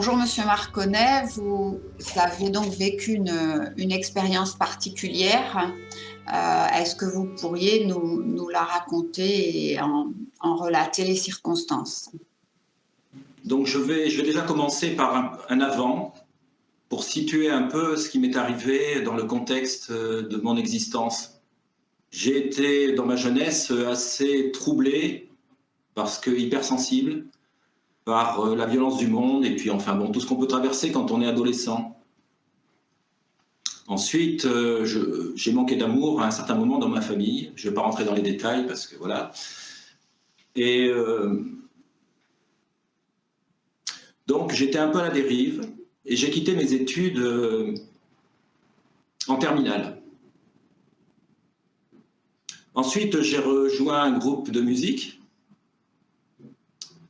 Bonjour Monsieur Marconnet, vous avez donc vécu une expérience particulière. Est-ce que vous pourriez nous la raconter et en relater les circonstances? Donc je vais déjà commencer par un avant, pour situer un peu ce qui m'est arrivé dans le contexte de mon existence. J'ai été dans ma jeunesse assez troublé, parce que hypersensible, par la violence du monde et puis enfin bon, tout ce qu'on peut traverser quand on est adolescent. Ensuite, j'ai manqué d'amour à un certain moment dans ma famille. Je ne vais pas rentrer dans les détails parce que voilà. Et donc j'étais un peu à la dérive et j'ai quitté mes études en terminale. Ensuite, j'ai rejoint un groupe de musique.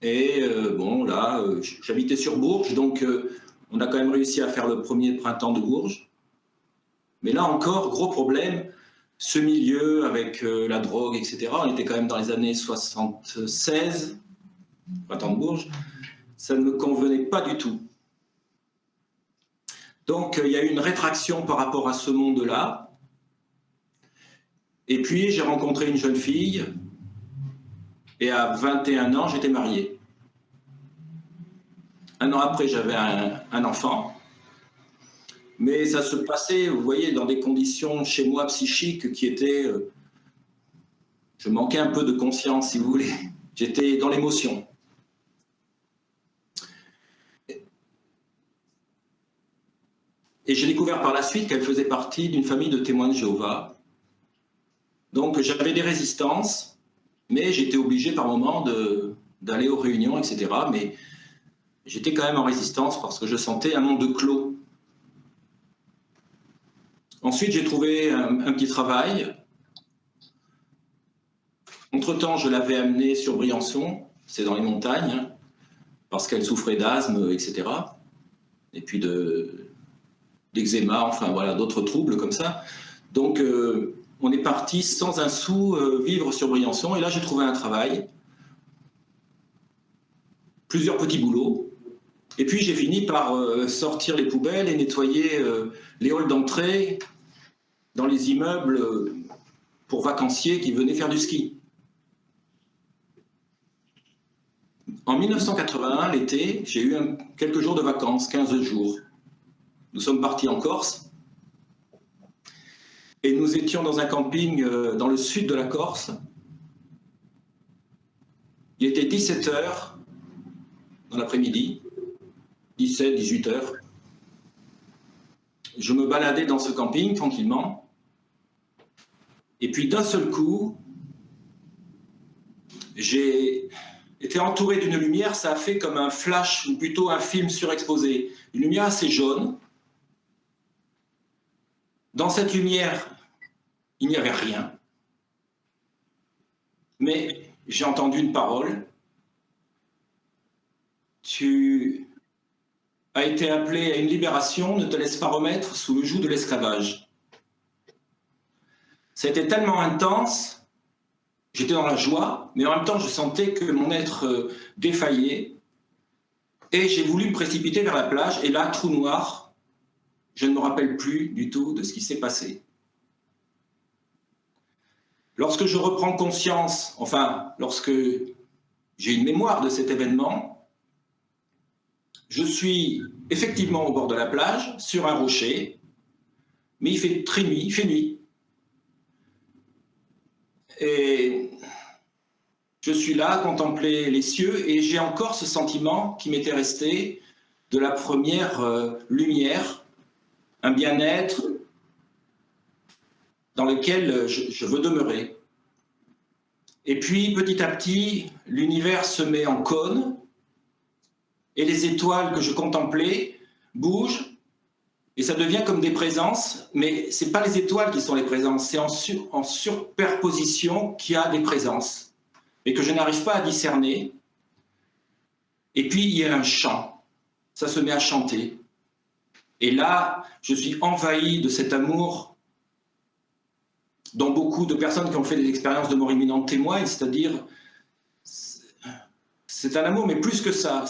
Et bon, là, j'habitais sur Bourges, donc on a quand même réussi à faire le premier printemps de Bourges. Mais là encore, gros problème, ce milieu avec la drogue, etc. On était quand même dans les années 76, printemps de Bourges. Ça ne me convenait pas du tout. Donc il y a eu une rétraction par rapport à ce monde-là. Et puis j'ai rencontré une jeune fille, et à 21 ans, j'étais marié. Un an après, j'avais un enfant. Mais ça se passait, vous voyez, dans des conditions chez moi psychiques qui étaient... je manquais un peu de conscience, si vous voulez. J'étais dans l'émotion. Et j'ai découvert par la suite qu'elle faisait partie d'une famille de témoins de Jéhovah. Donc j'avais des résistances, mais j'étais obligé par moments d'aller aux réunions, etc. Mais j'étais quand même en résistance parce que je sentais un monde clos. Ensuite, j'ai trouvé un petit travail. Entre-temps, je l'avais amenée sur Briançon, c'est dans les montagnes, parce qu'elle souffrait d'asthme, etc. Et puis d'eczéma, enfin voilà, d'autres troubles comme ça. Donc, on est parti sans un sou vivre sur Briançon. Et là, j'ai trouvé un travail, plusieurs petits boulots. Et puis, j'ai fini par sortir les poubelles et nettoyer les halls d'entrée dans les immeubles pour vacanciers qui venaient faire du ski. En 1981, l'été, j'ai eu quelques jours de vacances, 15 jours. Nous sommes partis en Corse et nous étions dans un camping dans le sud de la Corse. Il était 17 h dans l'après-midi, 17, 18 h. Je me baladais dans ce camping tranquillement. Et puis d'un seul coup, j'ai été entouré d'une lumière, ça a fait comme un flash, ou plutôt un film surexposé. Une lumière assez jaune. Dans cette lumière, il n'y avait rien. Mais j'ai entendu une parole. Tu as été appelé à une libération, ne te laisse pas remettre sous le joug de l'esclavage. C'était tellement intense. J'étais dans la joie, mais en même temps, je sentais que mon être défaillait. Et j'ai voulu me précipiter vers la plage, et là, trou noir, je ne me rappelle plus du tout de ce qui s'est passé. Lorsque je reprends conscience, enfin, lorsque j'ai une mémoire de cet événement, je suis effectivement au bord de la plage, sur un rocher, mais il fait très nuit, il fait nuit. Et je suis là à contempler les cieux et j'ai encore ce sentiment qui m'était resté de la première lumière, un bien-être dans lequel je veux demeurer. Et puis petit à petit, l'univers se met en cône et les étoiles que je contemplais bougent et ça devient comme des présences, mais ce n'est pas les étoiles qui sont les présences, c'est en superposition qu'il y a des présences et que je n'arrive pas à discerner. Et puis il y a un chant, ça se met à chanter. Et là, je suis envahi de cet amour dont beaucoup de personnes qui ont fait des expériences de mort imminente témoignent, c'est-à-dire, c'est un amour, mais plus que ça.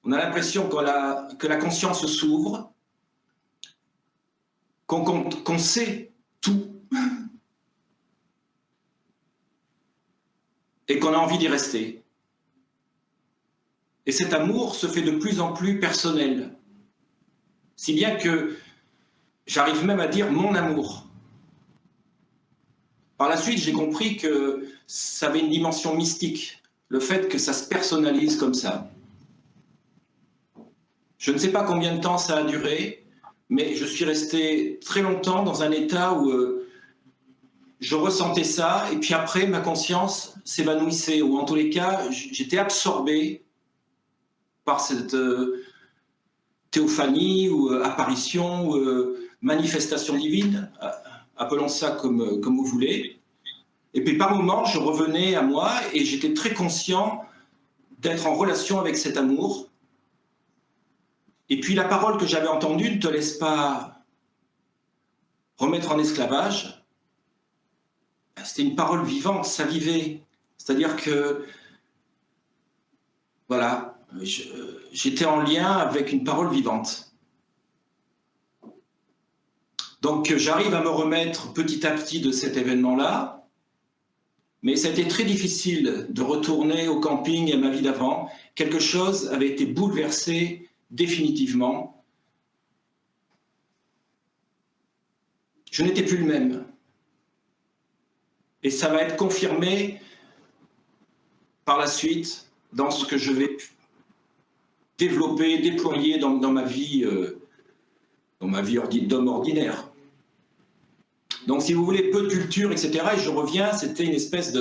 On a l'impression que la conscience s'ouvre, qu'on sait tout et qu'on a envie d'y rester. Et cet amour se fait de plus en plus personnel, si bien que j'arrive même à dire mon amour. Par la suite, j'ai compris que ça avait une dimension mystique, le fait que ça se personnalise comme ça. Je ne sais pas combien de temps ça a duré, mais je suis resté très longtemps dans un état où je ressentais ça, et puis après, ma conscience s'évanouissait, ou en tous les cas, j'étais absorbé par cette théophanie, ou apparition, ou manifestation divine, appelons ça comme vous voulez. Et puis par moments, je revenais à moi, et j'étais très conscient d'être en relation avec cet amour. Et puis la parole que j'avais entendue, ne te laisse pas remettre en esclavage, c'était une parole vivante, ça vivait. C'est-à-dire que, voilà, j'étais en lien avec une parole vivante. Donc j'arrive à me remettre petit à petit de cet événement-là, mais ça a été très difficile de retourner au camping et à ma vie d'avant. Quelque chose avait été bouleversé définitivement. Je n'étais plus le même. Et ça va être confirmé par la suite dans ce que je vais développer, déployer dans ma vie d'homme ordinaire. Donc si vous voulez, peu de culture, etc. Et je reviens, c'était une espèce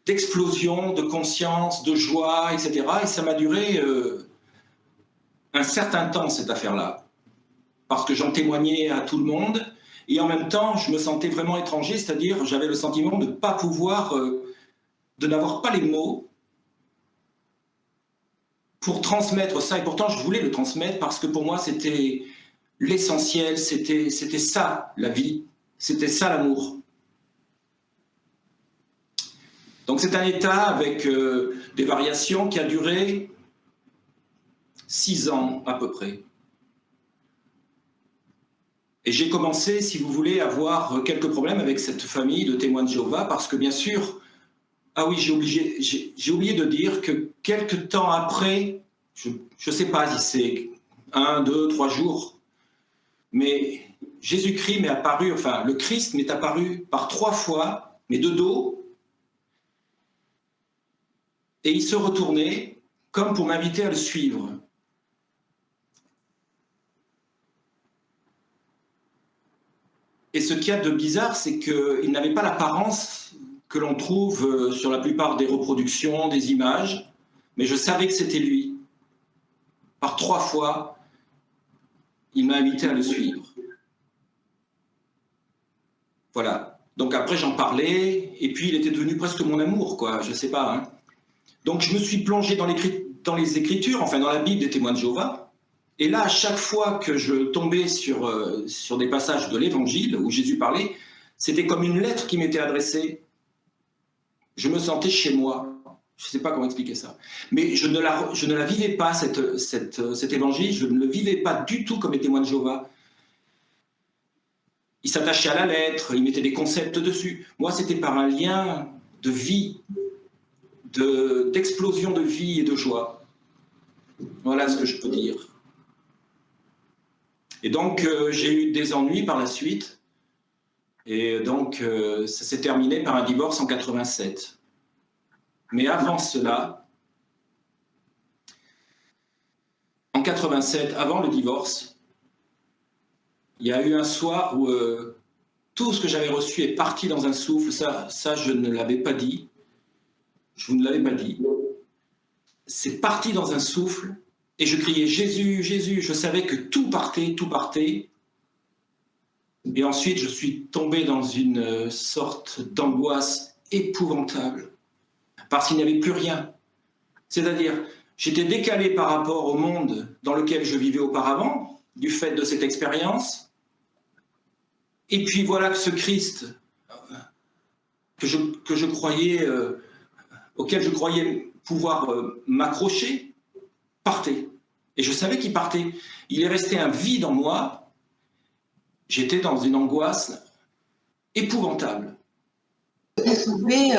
d'explosion, de conscience, de joie, etc. Et ça m'a duré un certain temps, cette affaire-là. Parce que j'en témoignais à tout le monde. Et en même temps, je me sentais vraiment étranger, c'est-à-dire j'avais le sentiment de ne pas pouvoir, de n'avoir pas les mots pour transmettre ça. Et pourtant, je voulais le transmettre parce que pour moi, c'était l'essentiel, c'était ça, la vie, c'était ça, l'amour. Donc c'est un état avec des variations qui a duré 6 ans à peu près. Et j'ai commencé, si vous voulez, à avoir quelques problèmes avec cette famille de témoins de Jéhovah, parce que bien sûr, ah oui, j'ai oublié de dire que quelques temps après, je ne sais pas si c'est 1, 2, 3 jours, mais Jésus-Christ m'est apparu, enfin le Christ m'est apparu par 3 fois, mais de dos, et il se retournait comme pour m'inviter à le suivre. Et ce qu'il y a de bizarre, c'est qu'il n'avait pas l'apparence que l'on trouve sur la plupart des reproductions, des images, mais je savais que c'était lui. Par 3 fois, il m'a invité à le suivre. Voilà. Donc après, j'en parlais, et puis il était devenu presque mon amour, quoi, je sais pas. Hein. Donc je me suis plongé dans les Écritures, enfin dans la Bible des témoins de Jéhovah. Et là, à chaque fois que je tombais sur des passages de l'Évangile où Jésus parlait, c'était comme une lettre qui m'était adressée. Je me sentais chez moi. Je ne sais pas comment expliquer ça. Mais je ne la vivais pas, cet Évangile. Je ne le vivais pas du tout comme les témoins de Jéhovah. Il s'attachait à la lettre, il mettait des concepts dessus. Moi, c'était par un lien de vie, d'explosion de vie et de joie. Voilà ce que je peux dire. Et donc, j'ai eu des ennuis par la suite. Et donc, ça s'est terminé par un divorce en 87. Mais avant cela, en 87, avant le divorce, il y a eu un soir où tout ce que j'avais reçu est parti dans un souffle. Ça, je ne l'avais pas dit. Je vous ne l'avais pas dit. C'est parti dans un souffle. Et je criais « Jésus, Jésus !» Je savais que tout partait, tout partait. Et ensuite, je suis tombé dans une sorte d'angoisse épouvantable. Parce qu'il n'y avait plus rien. C'est-à-dire, j'étais décalé par rapport au monde dans lequel je vivais auparavant, du fait de cette expérience. Et puis voilà que ce Christ que je croyais, auquel je croyais pouvoir m'accrocher, partait. Et je savais qu'il partait. Il est resté un vide en moi. J'étais dans une angoisse épouvantable. Vous pouvez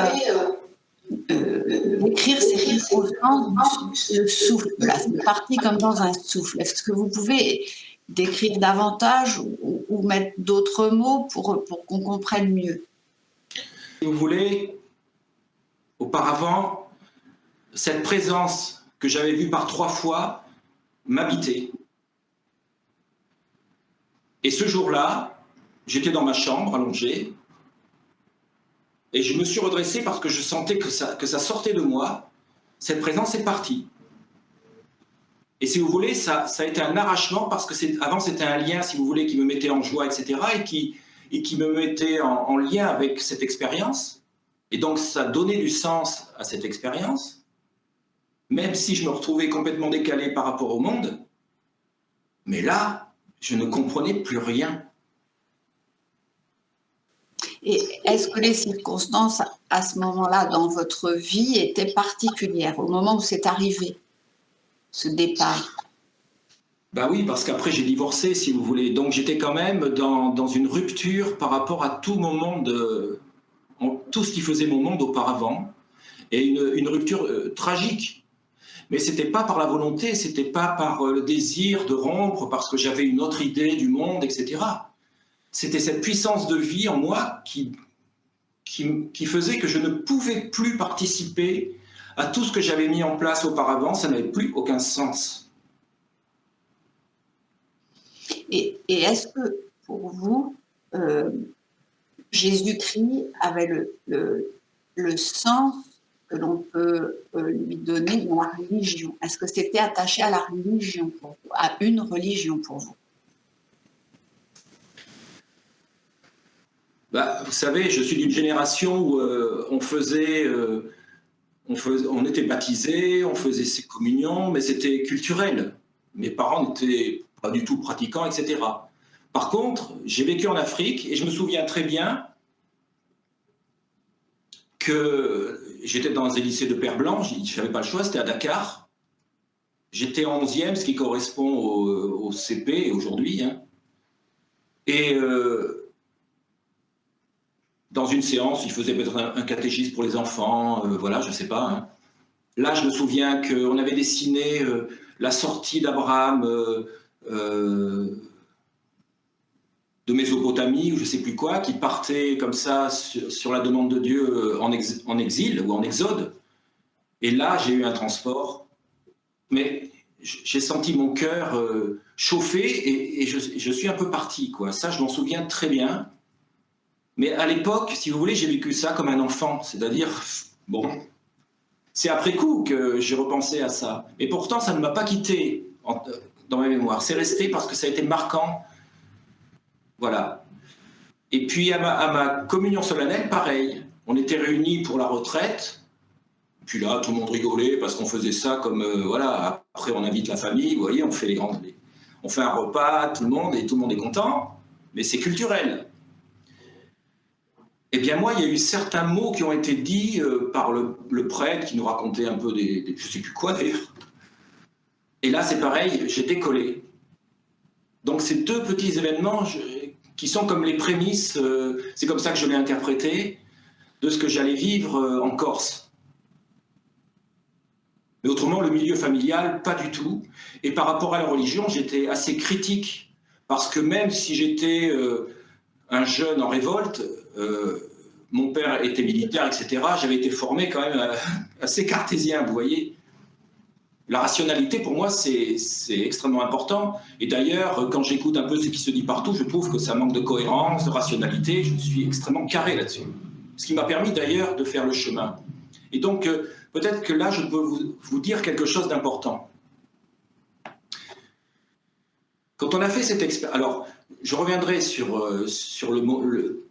décrire ces circonstances, le souffle, là, c'est parti comme dans un souffle. Est-ce que vous pouvez décrire davantage ou mettre d'autres mots pour qu'on comprenne mieux? Si vous voulez, auparavant, cette présence que j'avais vue par 3 fois m'habitait. Et ce jour-là, j'étais dans ma chambre, allongé, et je me suis redressé parce que je sentais que ça sortait de moi. Cette présence est partie. Et si vous voulez, ça a été un arrachement parce que avant c'était un lien, si vous voulez, qui me mettait en joie, etc. et qui me mettait en lien avec cette expérience. Et donc ça donnait du sens à cette expérience, même si je me retrouvais complètement décalé par rapport au monde. Mais là, je ne comprenais plus rien. Et est-ce que les circonstances à ce moment-là dans votre vie étaient particulières, au moment où c'est arrivé, ce départ? Ben oui, parce qu'après j'ai divorcé, si vous voulez. Donc j'étais quand même dans une rupture par rapport à tout mon monde, tout ce qui faisait mon monde auparavant, et une rupture tragique. Mais ce n'était pas par la volonté, ce n'était pas par le désir de rompre, parce que j'avais une autre idée du monde, etc. C'était cette puissance de vie en moi qui faisait que je ne pouvais plus participer à tout ce que j'avais mis en place auparavant, ça n'avait plus aucun sens. Et est-ce que pour vous, Jésus-Christ avait le sens que l'on peut lui donner dans la religion? Est-ce que c'était attaché à la religion pour vous, à une religion pour vous? Bah, vous savez, je suis d'une génération où on était baptisés, on faisait ses communions, mais c'était culturel. Mes parents n'étaient pas du tout pratiquants, etc. Par contre, j'ai vécu en Afrique et je me souviens très bien que j'étais dans un lycée de Père Blanc, je n'avais pas le choix, c'était à Dakar. J'étais en 11e, ce qui correspond au CP aujourd'hui. Hein. Et dans une séance, il faisait peut-être un catéchisme pour les enfants, voilà, je ne sais pas. Hein. Là, je me souviens qu'on avait dessiné la sortie d'Abraham de Mésopotamie, ou je ne sais plus quoi, qui partait comme ça sur la demande de Dieu en exil ou en exode. Et là, j'ai eu un transport. Mais j'ai senti mon cœur chauffer et je suis un peu parti, quoi. Ça, je m'en souviens très bien. Mais à l'époque, si vous voulez, j'ai vécu ça comme un enfant. C'est-à-dire, bon, c'est après coup que j'ai repensé à ça. Et pourtant, ça ne m'a pas quitté dans ma mémoire. C'est resté parce que ça a été marquant. Voilà. Et puis à ma communion solennelle, pareil. On était réunis pour la retraite. Puis là, tout le monde rigolait parce qu'on faisait ça comme, voilà, après on invite la famille, vous voyez, on fait on fait un repas, tout le monde est content, mais c'est culturel. Eh bien moi, il y a eu certains mots qui ont été dits par le prêtre qui nous racontait un peu je ne sais plus quoi d'ailleurs. Et là, c'est pareil, j'ai décollé. Donc ces deux petits événements qui sont comme les prémices, c'est comme ça que je l'ai interprété, de ce que j'allais vivre en Corse. Mais autrement, le milieu familial, pas du tout. Et par rapport à la religion, j'étais assez critique, parce que même si j'étais un jeune en révolte, mon père était militaire, etc., j'avais été formé quand même assez cartésien, vous voyez. La rationalité, pour moi, c'est extrêmement important. Et d'ailleurs, quand j'écoute un peu ce qui se dit partout, je trouve que ça manque de cohérence, de rationalité. Je suis extrêmement carré là-dessus. Ce qui m'a permis d'ailleurs de faire le chemin. Et donc, peut-être que là, je peux vous dire quelque chose d'important. Quand on a fait cette expérience... Alors, je reviendrai sur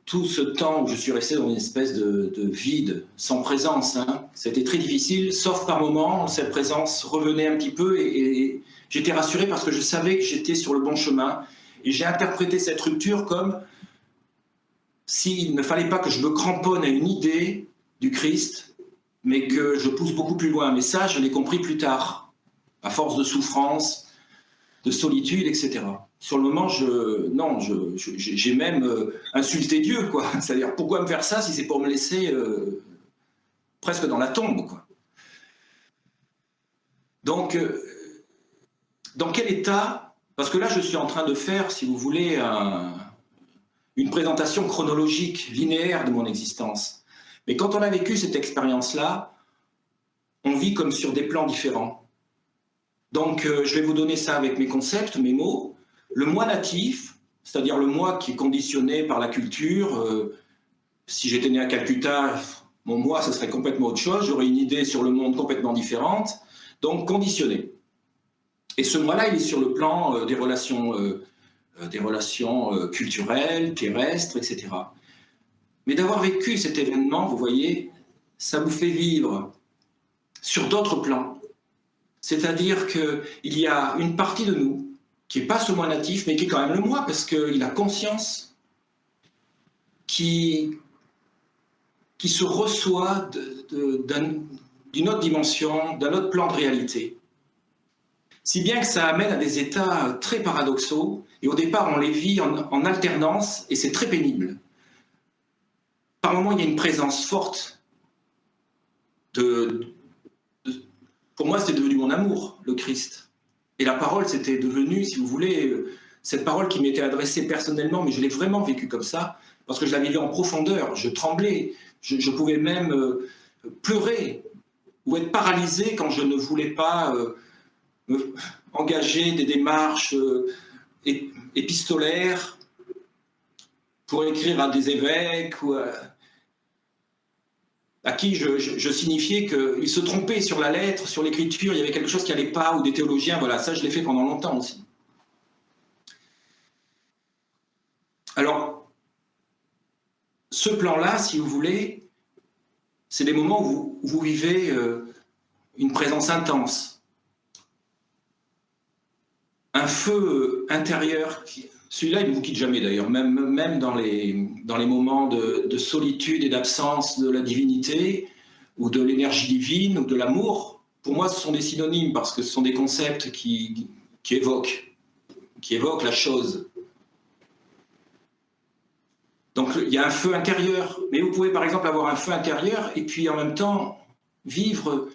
tout ce temps où je suis resté dans une espèce de vide, sans présence. Hein. C'était très difficile, sauf par moments, cette présence revenait un petit peu et j'étais rassuré parce que je savais que j'étais sur le bon chemin. Et j'ai interprété cette rupture comme s'il ne fallait pas que je me cramponne à une idée du Christ, mais que je pousse beaucoup plus loin. Mais ça, je l'ai compris plus tard. à force de souffrance, de solitude, etc. Sur le moment, j'ai même insulté Dieu, quoi. C'est-à-dire, pourquoi me faire ça si c'est pour me laisser presque dans la tombe, quoi. Donc, dans quel état, parce que là, je suis en train de faire, si vous voulez, une présentation chronologique, linéaire de mon existence. Mais quand on a vécu cette expérience-là, on vit comme sur des plans différents. Donc, je vais vous donner ça avec mes concepts, mes mots. Le moi natif, c'est-à-dire le moi qui est conditionné par la culture. Si j'étais né à Calcutta, mon moi, ça serait complètement autre chose. J'aurais une idée sur le monde complètement différente. Donc, conditionné. Et ce moi-là, il est sur le plan des relations culturelles, terrestres, etc. Mais d'avoir vécu cet événement, vous voyez, ça vous fait vivre sur d'autres plans. C'est-à-dire qu'il y a une partie de nous qui n'est pas ce moi natif, mais qui est quand même le moi, parce qu'il a conscience, qui se reçoit d'une autre dimension, d'un autre plan de réalité. Si bien que ça amène à des états très paradoxaux, et au départ on les vit en alternance, et c'est très pénible. Par moments il y a une présence forte pour moi, c'était devenu mon amour, le Christ. Et la parole, c'était devenu, si vous voulez, cette parole qui m'était adressée personnellement, mais je l'ai vraiment vécue comme ça, parce que je la vivais en profondeur, je tremblais, je pouvais même pleurer ou être paralysé quand je ne voulais pas engager des démarches épistolaires pour écrire à des évêques ou à qui je signifiais qu'ils se trompaient sur la lettre, sur l'écriture, il y avait quelque chose qui n'allait pas, ou des théologiens, voilà, ça je l'ai fait pendant longtemps aussi. Alors, ce plan-là, si vous voulez, c'est des moments où vous vivez une présence intense, un feu intérieur, celui-là il ne vous quitte jamais d'ailleurs, même dans les moments de solitude et d'absence de la divinité, ou de l'énergie divine, ou de l'amour. Pour moi ce sont des synonymes, parce que ce sont des concepts qui évoquent la chose. Donc il y a un feu intérieur, mais vous pouvez par exemple avoir un feu intérieur et puis en même temps vivre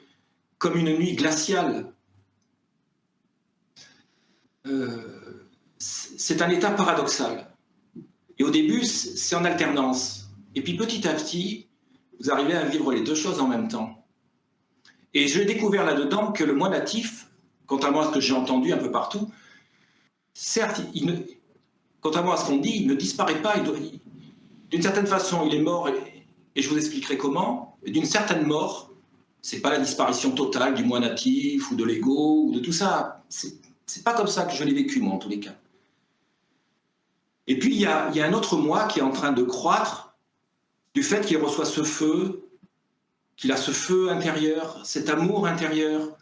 comme une nuit glaciale. C'est un état paradoxal. Et au début, c'est en alternance. Et puis petit à petit, vous arrivez à vivre les deux choses en même temps. Et j'ai découvert là-dedans que le moi natif, contrairement à ce que j'ai entendu un peu partout, certes, contrairement à ce qu'on dit, il ne disparaît pas. D'une certaine façon, il est mort, et je vous expliquerai comment. D'une certaine mort, c'est pas la disparition totale du moi natif, ou de l'ego, ou de tout ça. C'est pas comme ça que je l'ai vécu, moi, en tous les cas. Et puis, il y a un autre moi qui est en train de croître du fait qu'il reçoit ce feu, qu'il a ce feu intérieur, cet amour intérieur,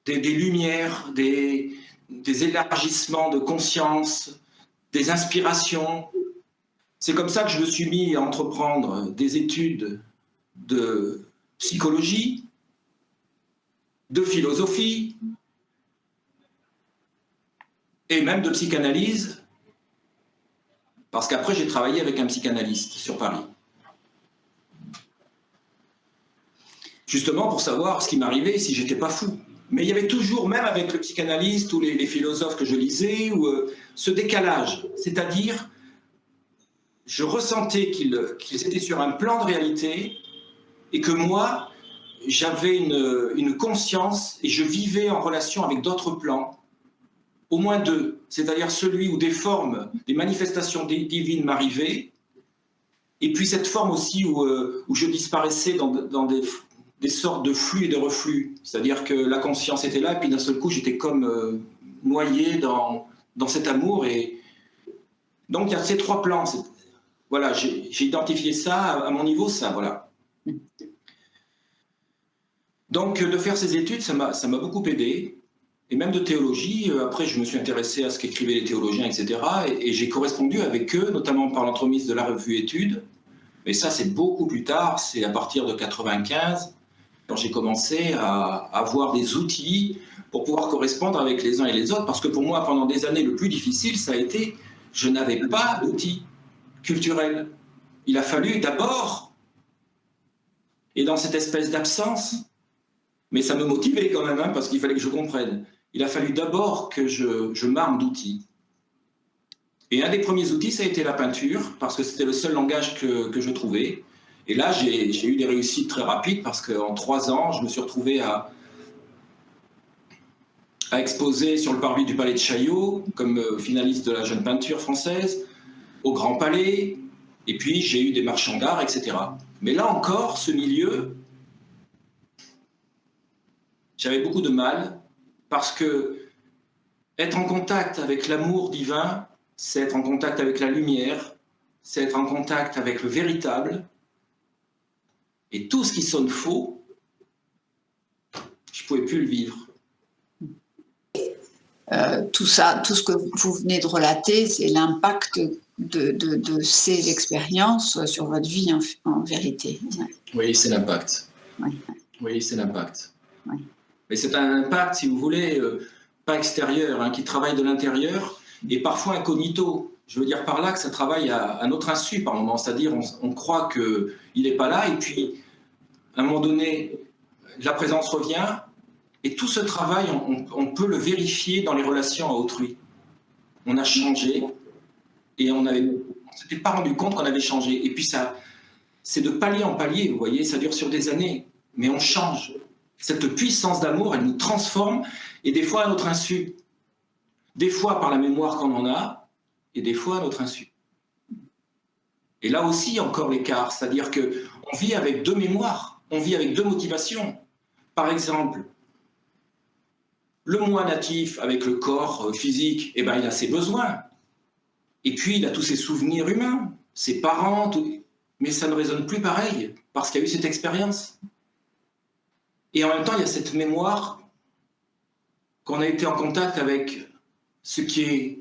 des lumières, des élargissements de conscience, des inspirations. C'est comme ça que je me suis mis à entreprendre des études de psychologie, de philosophie, et même de psychanalyse, parce qu'après j'ai travaillé avec un psychanalyste sur Paris. Justement pour savoir ce qui m'arrivait si j'étais pas fou. Mais il y avait toujours, même avec le psychanalyste ou les philosophes que je lisais, ce décalage. C'est-à-dire, je ressentais qu'ils étaient sur un plan de réalité et que moi, j'avais une conscience et je vivais en relation avec d'autres plans. Au moins deux, c'est-à-dire celui où des formes, des manifestations divines m'arrivaient, et puis cette forme aussi où je disparaissais dans des sortes de flux et de reflux, c'est-à-dire que la conscience était là, et puis d'un seul coup j'étais comme noyé dans cet amour, et donc il y a ces trois plans. Voilà, j'ai identifié ça à mon niveau, ça, voilà. Donc de faire ces études, ça m'a beaucoup aidé. Et même de théologie, après je me suis intéressé à ce qu'écrivaient les théologiens, etc. Et j'ai correspondu avec eux, notamment par l'entremise de la revue Études. Mais ça c'est beaucoup plus tard, c'est à partir de 95. quand j'ai commencé à avoir des outils pour pouvoir correspondre avec les uns et les autres, parce que pour moi, pendant des années, le plus difficile, ça a été, je n'avais pas d'outils culturels. Il a fallu d'abord, et dans cette espèce d'absence, mais ça me motivait quand même, hein, parce qu'il fallait que je comprenne, il a fallu d'abord que je m'arme d'outils. Et un des premiers outils, ça a été la peinture, parce que c'était le seul langage que je trouvais. Et là, j'ai eu des réussites très rapides, parce qu'en 3 ans, je me suis retrouvé à exposer sur le parvis du Palais de Chaillot, comme finaliste de la jeune peinture française, au Grand Palais, et puis j'ai eu des marchands d'art, etc. Mais là encore, ce milieu, j'avais beaucoup de mal, parce que être en contact avec l'amour divin, c'est être en contact avec la lumière, c'est être en contact avec le véritable, et tout ce qui sonne faux, je ne pouvais plus le vivre. Tout ça, tout ce que vous venez de relater, c'est l'impact de ces expériences sur votre vie en vérité. Ouais. Oui, c'est l'impact. Oui. Oui, c'est l'impact. Oui. Mais c'est un impact, si vous voulez, pas extérieur, hein, qui travaille de l'intérieur et parfois incognito. Je veux dire par là que ça travaille à notre insu par moment, c'est-à-dire on croit qu'il n'est pas là et puis à un moment donné, la présence revient. Et tout ce travail, on peut le vérifier dans les relations à autrui. On a changé et on ne s'était pas rendu compte qu'on avait changé. Et puis ça, c'est de palier en palier, vous voyez, ça dure sur des années, mais on change. Cette puissance d'amour, elle nous transforme, et des fois à notre insu. Des fois par la mémoire qu'on en a, et des fois à notre insu. Et là aussi, encore l'écart, c'est-à-dire qu'on vit avec 2 mémoires, on vit avec 2 motivations. Par exemple, le moi natif, avec le corps physique, eh ben, il a ses besoins. Et puis, il a tous ses souvenirs humains, ses parents, tout. Mais ça ne résonne plus pareil, parce qu'il y a eu cette expérience. Et en même temps, il y a cette mémoire qu'on a été en contact avec ce qui est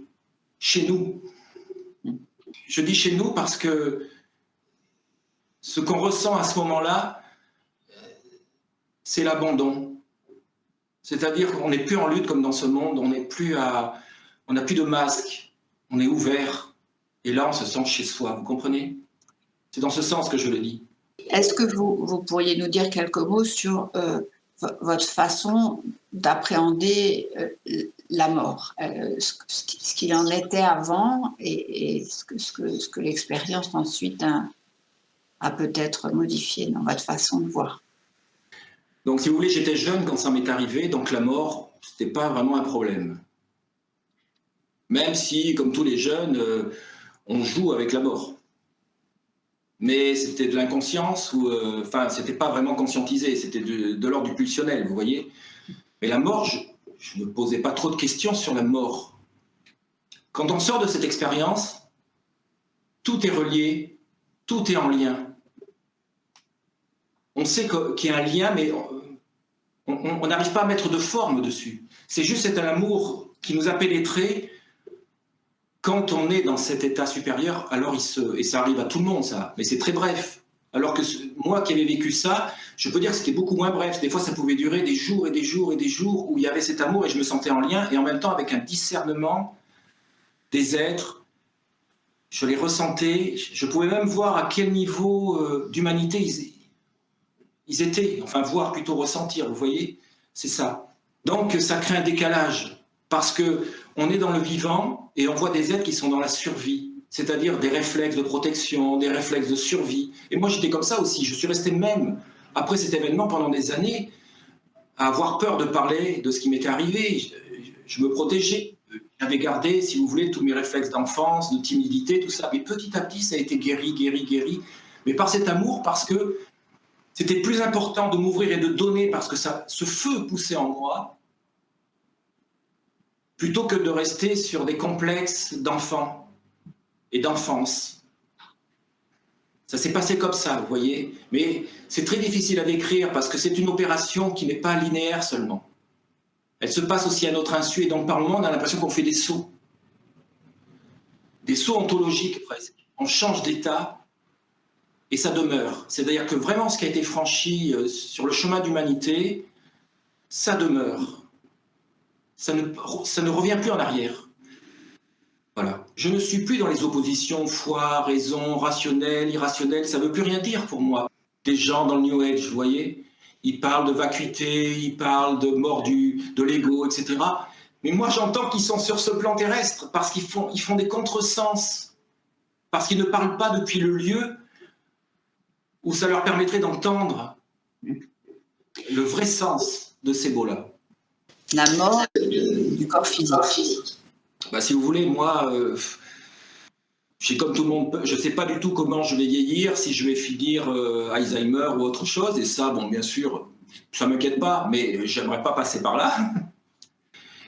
chez nous. Je dis chez nous parce que ce qu'on ressent à ce moment-là, c'est l'abandon. C'est-à-dire qu'on n'est plus en lutte comme dans ce monde, on n'a plus de masque, on est ouvert. Et là, on se sent chez soi, vous comprenez? C'est dans ce sens que je le dis. Est-ce que vous pourriez nous dire quelques mots sur votre façon d'appréhender la mort, ce qu'il en était avant et ce que l'expérience ensuite a peut-être modifié dans votre façon de voir? Donc, si vous voulez, j'étais jeune quand ça m'est arrivé, donc la mort, ce n'était pas vraiment un problème. Même si, comme tous les jeunes, on joue avec la mort. Mais c'était de l'inconscience, ou enfin, c'était pas vraiment conscientisé, c'était de l'ordre du pulsionnel, vous voyez. Mais la mort, je ne me posais pas trop de questions sur la mort. Quand on sort de cette expérience, tout est relié, tout est en lien. On sait qu'il y a un lien, mais on n'arrive pas à mettre de forme dessus. C'est juste cet amour qui nous a pénétrés. Quand on est dans cet état supérieur, alors et ça arrive à tout le monde, ça, mais c'est très bref. Alors que moi qui avais vécu ça, je peux dire que c'était beaucoup moins bref. Des fois, ça pouvait durer des jours et des jours et des jours où il y avait cet amour et je me sentais en lien, et en même temps avec un discernement des êtres. Je les ressentais, je pouvais même voir à quel niveau d'humanité ils étaient, enfin voir plutôt ressentir, vous voyez, c'est ça. Donc ça crée un décalage, parce qu'on est dans le vivant et on voit des êtres qui sont dans la survie, c'est-à-dire des réflexes de protection, des réflexes de survie. Et moi j'étais comme ça aussi, je suis resté même, après cet événement, pendant des années, à avoir peur de parler de ce qui m'était arrivé. Je me protégeais, j'avais gardé, si vous voulez, tous mes réflexes d'enfance, de timidité, tout ça. Mais petit à petit, ça a été guéri, mais par cet amour, parce que c'était plus important de m'ouvrir et de donner, parce que ce feu poussait en moi, plutôt que de rester sur des complexes d'enfants et d'enfance. Ça s'est passé comme ça, vous voyez. Mais c'est très difficile à décrire, parce que c'est une opération qui n'est pas linéaire seulement. Elle se passe aussi à notre insu, et donc par moments, on a l'impression qu'on fait des sauts ontologiques presque. On change d'état. et ça demeure. C'est-à-dire que vraiment ce qui a été franchi sur le chemin d'humanité, ça demeure. Ça ne revient plus en arrière. Voilà. Je ne suis plus dans les oppositions foi, raison, rationnel, irrationnel, ça ne veut plus rien dire pour moi. Des gens dans le New Age, vous voyez, ils parlent de vacuité, ils parlent de mort de l'ego, etc. Mais moi j'entends qu'ils sont sur ce plan terrestre parce qu'ils font des contresens, parce qu'ils ne parlent pas depuis le lieu où ça leur permettrait d'entendre le vrai sens de ces mots-là. La mort du corps physique. Bah, si vous voulez, moi, j'ai comme tout le monde, je ne sais pas du tout comment je vais vieillir, si je vais finir Alzheimer ou autre chose, et ça, bon, bien sûr, ça ne m'inquiète pas, mais j'aimerais pas passer par là.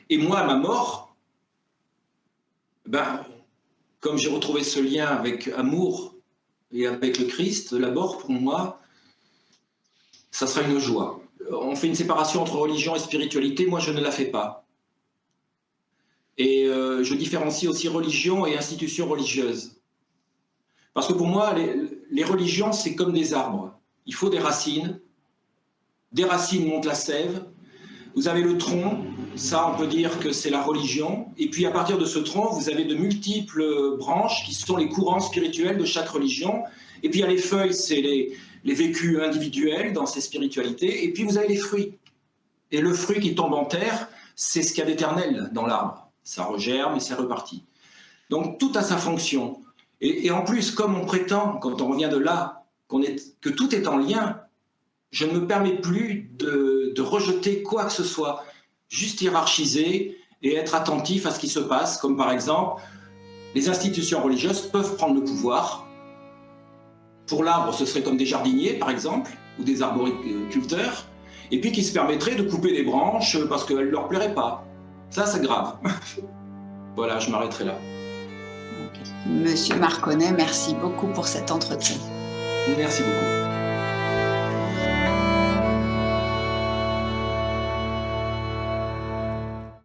Et moi, à ma mort, ben, comme j'ai retrouvé ce lien avec amour et avec le Christ, la mort, pour moi, ça sera une joie. On fait une séparation entre religion et spiritualité, moi, je ne la fais pas. Et je différencie aussi religion et institution religieuse. Parce que pour moi, les religions, c'est comme des arbres. Il faut des racines montent la sève. Vous avez le tronc, ça on peut dire que c'est la religion. Et puis à partir de ce tronc, vous avez de multiples branches qui sont les courants spirituels de chaque religion. Et puis il y a les feuilles, c'est les vécus individuels dans ces spiritualités. Et puis vous avez les fruits. Et le fruit qui tombe en terre, c'est ce qu'il y a d'éternel dans l'arbre. Ça regerme et c'est reparti. Donc tout a sa fonction. Et en plus, comme on prétend, quand on revient de là, que tout est en lien, je ne me permets plus de rejeter quoi que ce soit, juste hiérarchiser et être attentif à ce qui se passe, comme par exemple, les institutions religieuses peuvent prendre le pouvoir. Pour l'arbre, ce serait comme des jardiniers, par exemple, ou des arboriculteurs, et puis qui se permettraient de couper des branches parce qu'elles ne leur plairaient pas. Ça, c'est grave. Voilà, je m'arrêterai là. Monsieur Marconnet, merci beaucoup pour cet entretien. Merci beaucoup.